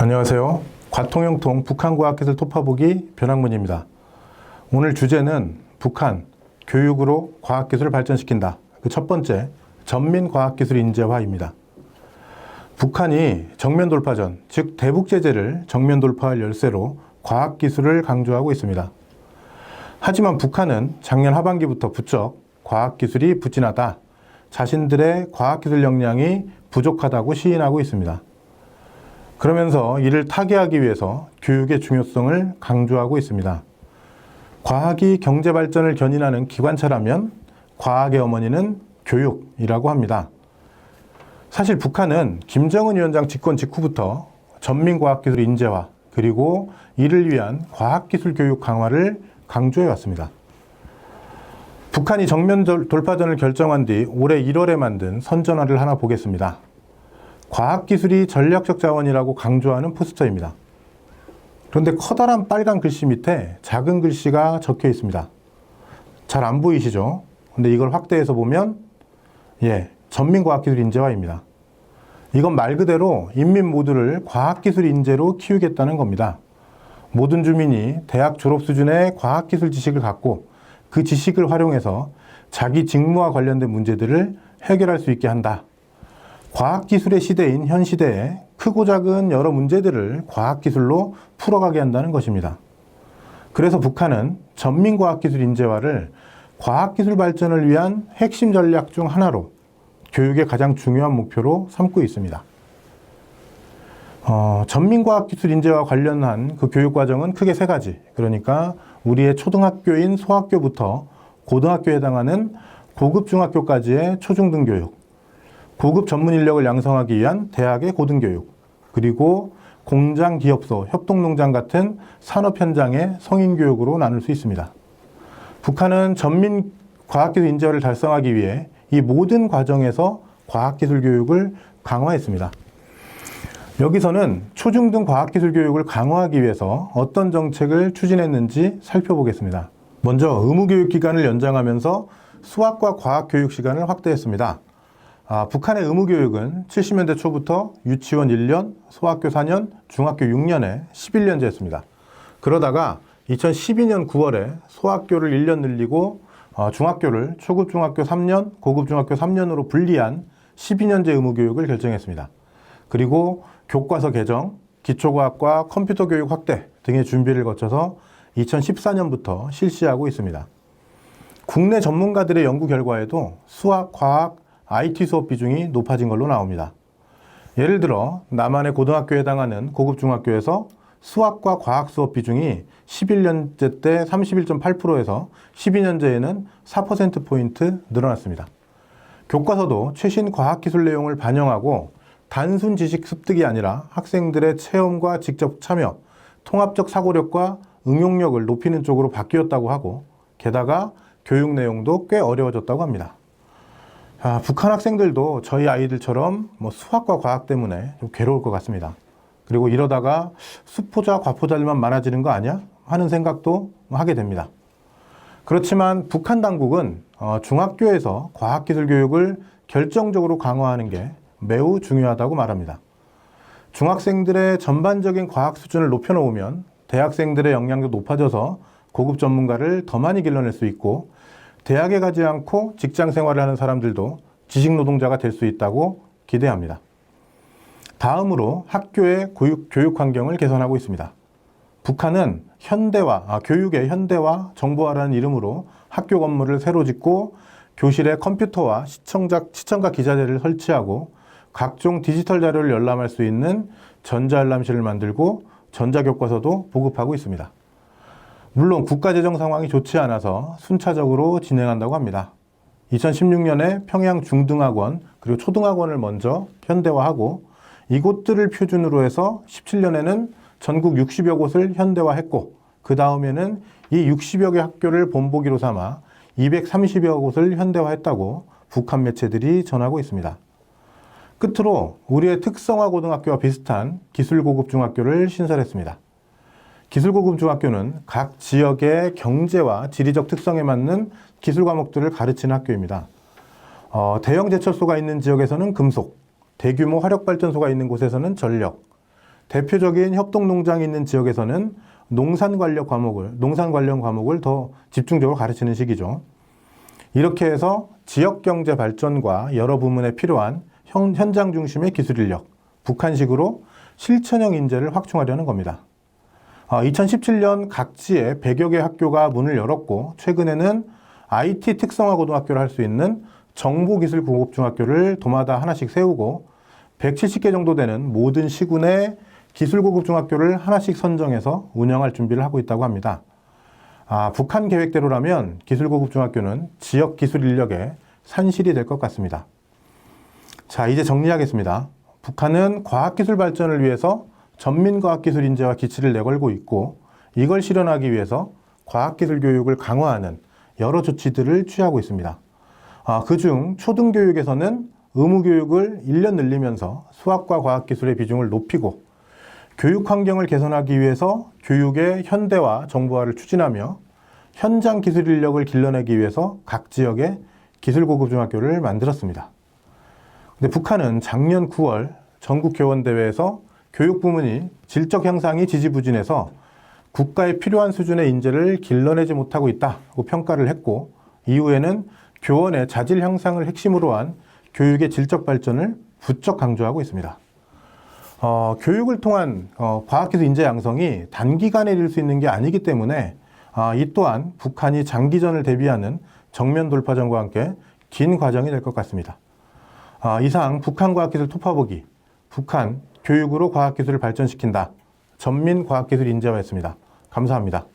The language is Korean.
안녕하세요. 과통형통 북한과학기술 토파보기 변학문입니다. 오늘 주제는 북한, 교육으로 과학기술을 발전시킨다. 그 첫 번째, 전민과학기술 인재화입니다. 북한이 정면돌파전, 즉 대북제재를 정면돌파할 열쇠로 과학기술을 강조하고 있습니다. 하지만 북한은 작년 하반기부터 부쩍 과학기술이 부진하다, 자신들의 과학기술 역량이 부족하다고 시인하고 있습니다. 그러면서 이를 타개하기 위해서 교육의 중요성을 강조하고 있습니다. 과학이 경제 발전을 견인하는 기관차라면 과학의 어머니는 교육이라고 합니다. 사실 북한은 김정은 위원장 집권 직후부터 전민과학기술 인재화, 그리고 이를 위한 과학기술 교육 강화를 강조해 왔습니다. 북한이 정면 돌파전을 결정한 뒤 올해 1월에 만든 선전화를 하나 보겠습니다. 과학기술이 전략적 자원이라고 강조하는 포스터입니다. 그런데 커다란 빨간 글씨 밑에 작은 글씨가 적혀 있습니다. 잘 안 보이시죠? 근데 이걸 확대해서 보면 전민과학기술 인재화입니다. 이건 말 그대로 인민 모두를 과학기술 인재로 키우겠다는 겁니다. 모든 주민이 대학 졸업 수준의 과학기술 지식을 갖고 그 지식을 활용해서 자기 직무와 관련된 문제들을 해결할 수 있게 한다. 과학기술의 시대인 현 시대에 크고 작은 여러 문제들을 과학기술로 풀어가게 한다는 것입니다. 그래서 북한은 전민과학기술 인재화를 과학기술 발전을 위한 핵심 전략 중 하나로 교육의 가장 중요한 목표로 삼고 있습니다. 전민과학기술 인재와 관련한 그 교육과정은 크게 세 가지, 그러니까 우리의 초등학교인 소학교부터 고등학교에 해당하는 고급 중학교까지의 초중등 교육, 고급 전문 인력을 양성하기 위한 대학의 고등교육, 그리고 공장, 기업소, 협동농장 같은 산업 현장의 성인교육으로 나눌 수 있습니다. 북한은 전민 과학기술 인재화를 달성하기 위해 이 모든 과정에서 과학기술 교육을 강화했습니다. 여기서는 초중등 과학기술 교육을 강화하기 위해서 어떤 정책을 추진했는지 살펴보겠습니다. 먼저 의무교육 기간을 연장하면서 수학과 과학 교육 시간을 확대했습니다. 북한의 의무교육은 70년대 초부터 유치원 1년, 소학교 4년, 중학교 6년에 11년제였습니다. 그러다가 2012년 9월에 소학교를 1년 늘리고 중학교를 초급 중학교 3년, 고급 중학교 3년으로 분리한 12년제 의무교육을 결정했습니다. 그리고 교과서 개정, 기초과학과 컴퓨터 교육 확대 등의 준비를 거쳐서 2014년부터 실시하고 있습니다. 국내 전문가들의 연구 결과에도 수학, 과학, IT 수업 비중이 높아진 걸로 나옵니다. 예를 들어 남한의 고등학교에 해당하는 고급 중학교에서 수학과 과학 수업 비중이 11년제 때 31.8%에서 12년제에는 4%포인트 늘어났습니다. 교과서도 최신 과학기술 내용을 반영하고 단순 지식 습득이 아니라 학생들의 체험과 직접 참여, 통합적 사고력과 응용력을 높이는 쪽으로 바뀌었다고 하고, 게다가 교육 내용도 꽤 어려워졌다고 합니다. 북한 학생들도 저희 아이들처럼 수학과 과학 때문에 좀 괴로울 것 같습니다. 그리고 이러다가 수포자, 과포자들만 많아지는 거 아니야? 하는 생각도 하게 됩니다. 그렇지만 북한 당국은 중학교에서 과학기술 교육을 결정적으로 강화하는 게 매우 중요하다고 말합니다. 중학생들의 전반적인 과학 수준을 높여놓으면 대학생들의 역량도 높아져서 고급 전문가를 더 많이 길러낼 수 있고, 대학에 가지 않고 직장 생활을 하는 사람들도 지식 노동자가 될 수 있다고 기대합니다. 다음으로 학교의 교육 환경을 개선하고 있습니다. 북한은 교육의 현대화, 정보화라는 이름으로 학교 건물을 새로 짓고 교실에 컴퓨터와 시청각 기자재를 설치하고 각종 디지털 자료를 열람할 수 있는 전자열람실을 만들고 전자교과서도 보급하고 있습니다. 물론 국가재정 상황이 좋지 않아서 순차적으로 진행한다고 합니다. 2016년에 평양 중등학원 그리고 초등학원을 먼저 현대화하고 이곳들을 표준으로 해서 17년에는 전국 60여 곳을 현대화했고, 그 다음에는 이 60여 개 학교를 본보기로 삼아 230여 곳을 현대화했다고 북한 매체들이 전하고 있습니다. 끝으로 우리의 특성화 고등학교와 비슷한 기술고급 중학교를 신설했습니다. 기술고급 중학교는 각 지역의 경제와 지리적 특성에 맞는 기술 과목들을 가르치는 학교입니다. 대형 제철소가 있는 지역에서는 금속, 대규모 화력발전소가 있는 곳에서는 전력, 대표적인 협동농장이 있는 지역에서는 농산 관련 과목을 더 집중적으로 가르치는 시기죠. 이렇게 해서 지역 경제 발전과 여러 부문에 필요한 현장 중심의 기술 인력, 북한식으로 실천형 인재를 확충하려는 겁니다. 2017년 각지에 100여 개 학교가 문을 열었고, 최근에는 IT 특성화 고등학교를 할 수 있는 정보기술 고급중학교를 도마다 하나씩 세우고, 170개 정도 되는 모든 시군의 기술고급중학교를 하나씩 선정해서 운영할 준비를 하고 있다고 합니다. 북한 계획대로라면 기술고급중학교는 지역 기술 인력의 산실이 될 것 같습니다. 자, 이제 정리하겠습니다. 북한은 과학기술 발전을 위해서 전민과학기술 인재와 기치를 내걸고 있고, 이걸 실현하기 위해서 과학기술 교육을 강화하는 여러 조치들을 취하고 있습니다. 그중 초등교육에서는 의무교육을 1년 늘리면서 수학과 과학기술의 비중을 높이고, 교육 환경을 개선하기 위해서 교육의 현대화, 정보화를 추진하며 현장 기술 인력을 길러내기 위해서 각 지역에 기술고급중학교를 만들었습니다. 근데 북한은 작년 9월 전국교원대회에서 교육 부문이 질적 향상이 지지부진해서 국가에 필요한 수준의 인재를 길러내지 못하고 있다고 평가를 했고, 이후에는 교원의 자질 향상을 핵심으로 한 교육의 질적 발전을 부쩍 강조하고 있습니다. 교육을 통한 과학기술 인재 양성이 단기간에 이룰 수 있는 게 아니기 때문에 이 또한 북한이 장기전을 대비하는 정면 돌파전과 함께 긴 과정이 될 것 같습니다. 이상 북한 과학기술 토파보기, 북한 교육으로 과학기술을 발전시킨다, 전민 과학기술 인재화였습니다. 감사합니다.